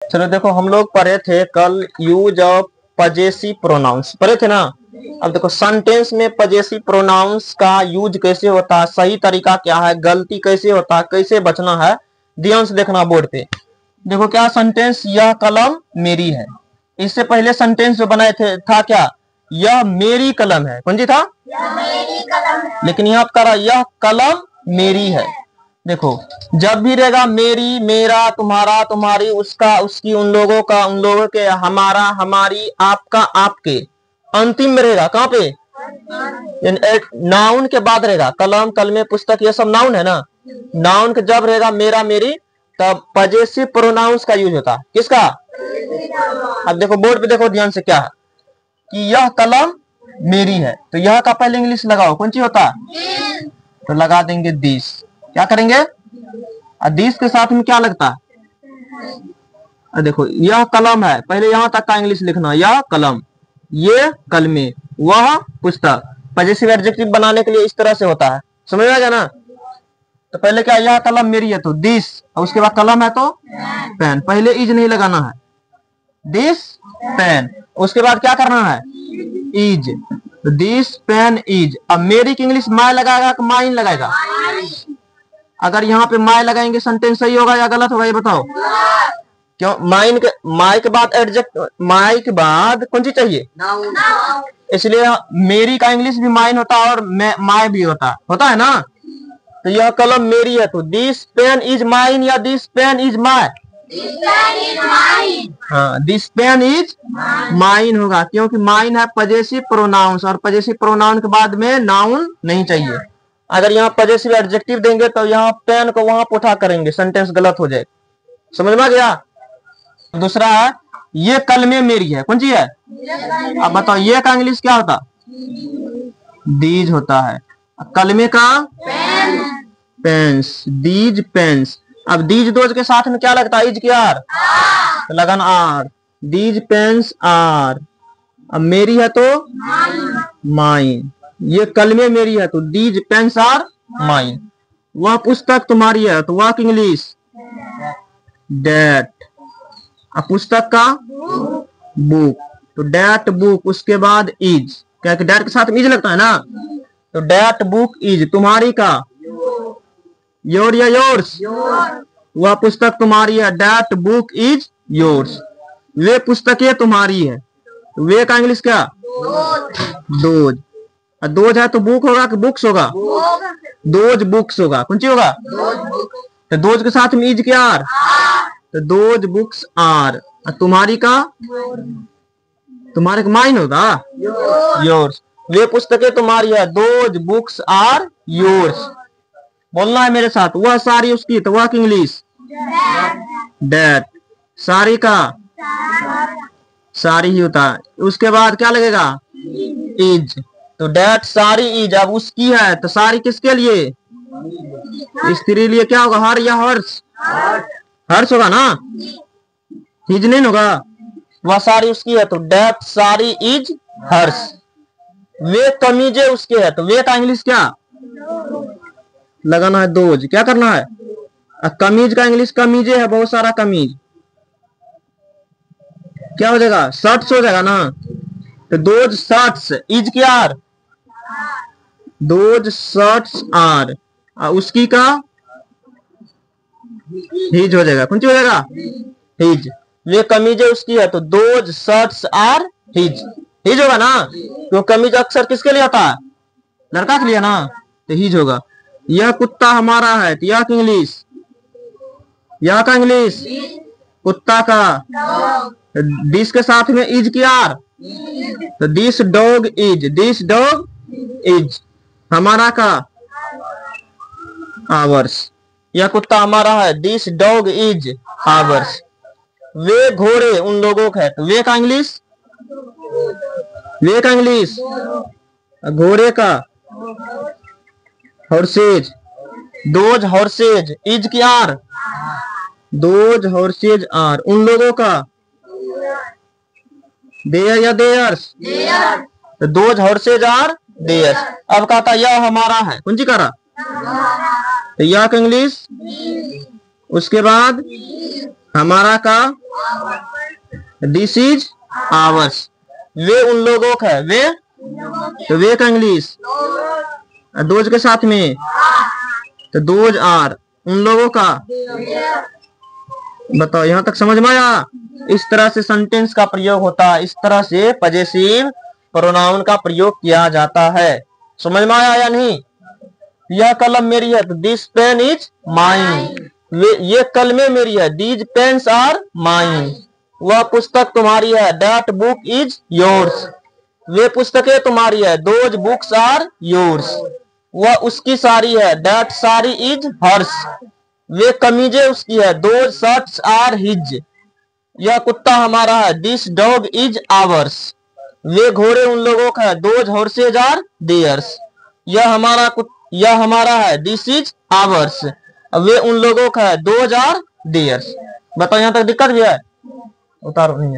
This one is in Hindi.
चलो देखो, हम लोग पढ़े थे कल यूज ऑफ पजेसिव प्रोनाउंस पढ़े थे ना। अब देखो सेंटेंस में पजेसिव प्रोनाउंस का यूज कैसे होता है, सही तरीका क्या है, गलती कैसे होता है, कैसे बचना है, ध्यान से देखना बोर्ड पे। देखो क्या सेंटेंस, यह कलम मेरी है। इससे पहले सेंटेंस जो बनाए थे था क्या, यह मेरी कलम है। कौन सी था, यह मेरी कलम है। लेकिन यहाँ कह रहा यह कलम मेरी है। देखो जब भी रहेगा मेरी, मेरा, तुम्हारा, तुम्हारी, उसका, उसकी, उन लोगों का, उन लोगों के, हमारा, हमारी, आपका, आपके, अंतिम में रहेगा कहाँ पे, नाउन के बाद रहेगा। कलम, कलमे, पुस्तक, ये सब नाउन है ना। नाउन के जब रहेगा मेरा, मेरी, तब पजेसिव प्रोनाउंस का यूज होता है। किसका, अब देखो बोर्ड पे देखो ध्यान से, क्या है कि यह कलम मेरी है, तो यह का पहले इंग्लिश लगाओ, कौन सी होता है, तो लगा देंगे दिस। क्या करेंगे, दिस के साथ में क्या लगता है, देखो यह कलम है, पहले यहां तक का इंग्लिश लिखना, यह कलम, ये कलमे, वह पुस्तक। पजेसिव एडजेक्टिव बनाने के लिए इस तरह से होता है, समझ में आ गया ना। तो पहले क्या, यह कलम मेरी है तो दिस, और उसके बाद कलम है तो पेन, पहले इज नहीं लगाना है, दिस पेन, उसके बाद क्या करना है, इज, दिस पेन इज। अब मेरी की इंग्लिश माय लगाएगा कि माइन लगाएगा, अगर यहाँ पे माय लगाएंगे सेंटेंस सही होगा या गलत होगा, ये बताओ। क्यों, माइन के, माय के बाद एडजेक्ट, माय के बाद कौन सी चाहिए, इसलिए मेरी का इंग्लिश भी माइन होता है और माय भी होता है ना। तो यह कलम मेरी है तो दिस पेन इज माइन या दिस पेन इज माय, हाँ दिस पेन इज माइन होगा, क्योंकि माइन है पजेसिव प्रोनाउंस, और पजेसिव प्रोनाउन के बाद में नाउन नहीं चाहिए। अगर यहाँ पजेसिव एडजेक्टिव देंगे तो यहाँ पेन को वहां उठा करेंगे, सेंटेंस गलत हो जाएगा, समझ में आ गया। दूसरा है ये कलमे मेरी है, कौन सी है, अब बताओ ये का इंग्लिश क्या होता, दीज होता है। कलमे का पेन्स, दीज पेन्स। अब दीज दोज के साथ में क्या लगता है, इज की आर, तो लगन आर, दीज पेन्स आर। अब मेरी है तो माइन, ये कलमे मेरी है तो दीज पेन्स आर माइन। वह पुस्तक तुम्हारी है तो वह इंग्लिश डेट। अब पुस्तक का बुक, तो डेट बुक, उसके बाद इज, क्या डेट के साथ में इज लगता है ना, तो डेट बुक इज। तुम्हारी का योर या योर्स, वह पुस्तक तुम्हारी है, डेट बुक इज योर्स। वे पुस्तकें तुम्हारी है, तो वे का इंग्लिश क्या, दोज। दोज है तो बुक होगा कि बुक्स होगा, दोज बुक्स होगा, कौन सी होगा, तो दोज के साथ में इज क्या आर, तो दोज बुक्स आर। तुम्हारी का, तुम्हारे का माइन होगा योर्स। वे पुस्तकें तुम्हारी है, दोज बुक्स आर योर्स। बोलना है मेरे साथ, वह सारी उसकी, तो वह की इंग्लिश डेट। सारी का सारी ही होता है, उसके बाद क्या लगेगा, इज, तो डेट सारी इज। अब उसकी है तो सारी किसके लिए, स्त्री लिए, क्या होगा, हर या हर्ष, हर्ष होगा ना, हिज नहीं होगा। वह सारी उसकी है तो डेट सारी इज हर्ष। वे कमीजे उसके है तो वे का इंग्लिश क्या लगाना है, दोज। क्या करना है, कमीज का इंग्लिश कमीजे है, बहुत सारा कमीज, क्या हो जाएगा, शर्ट्स हो जाएगा ना, तो दोज शर्ट्स इज क्या आर, दोज शर्ट्स आर। उसकी का हिज हो जाएगा, कौन सी हो जाएगा, हिज। वे कमीज उसकी है तो those shirts are his, his होगा ना, क्यों कमीज अक्सर किसके लिए आता है, लड़का के लिए ना, तो हिज होगा। यह कुत्ता हमारा है तो यह इंग्लिश, यह का इंग्लिश कुत्ता का, दिस के साथ में इज की आर, तो this dog is, this dog is. हमारा का आवर्स, यह कुत्ता हमारा है, दिस डॉग इज आवर्स। वे घोड़े उन लोगों का है तो वे का इंग्लिश, वे का इंग्लिश घोड़े का हॉर्सेज, दोज हॉर्सेज इज की आर, दोज हॉर्सेज आर। उन लोगों का देयर या देयर्स, तो दोज हॉर्सेज आर देयर्स। अब कहता यह हमारा है, कौन सी कह रहा, तो यह का इंग्लिश, उसके बाद हमारा का, दिस इज आवर्स। वे उन लोगों का है, वे तो वे का इंग्लिश दोज के साथ में तो दोज आर, उन लोगों का। बताओ यहां तक समझ में आया? इस तरह से सेंटेंस का प्रयोग होता है, इस तरह से पजेसिव प्रोनाउन का प्रयोग किया जाता है। समझ में आया या नहीं? यह कलम मेरी है तो दिस पेन इज माइन, ये कलमें मेरी है, दीज पेन्स आर माइन। वह पुस्तक तुम्हारी है, दैट बुक इज योर्स, वे पुस्तकें तुम्हारी है, दोज बुक्स आर योर्स। वह उसकी साड़ी है, दैट साड़ी इज हर्स, वे कमीजें उसकी है, दोज शर्ट्स आर हिज। यह कुत्ता हमारा है, दिस डॉग इज आवर्स, वे घोड़े उन लोगों का है, दोज हॉर्सेज आर देयर्स। यह हमारा है, दिस इज आवर्स, वे उन लोगों का है, दोज आर देयर्स। बताओ यहां तक दिक्कत भी है? उतारो नहीं है।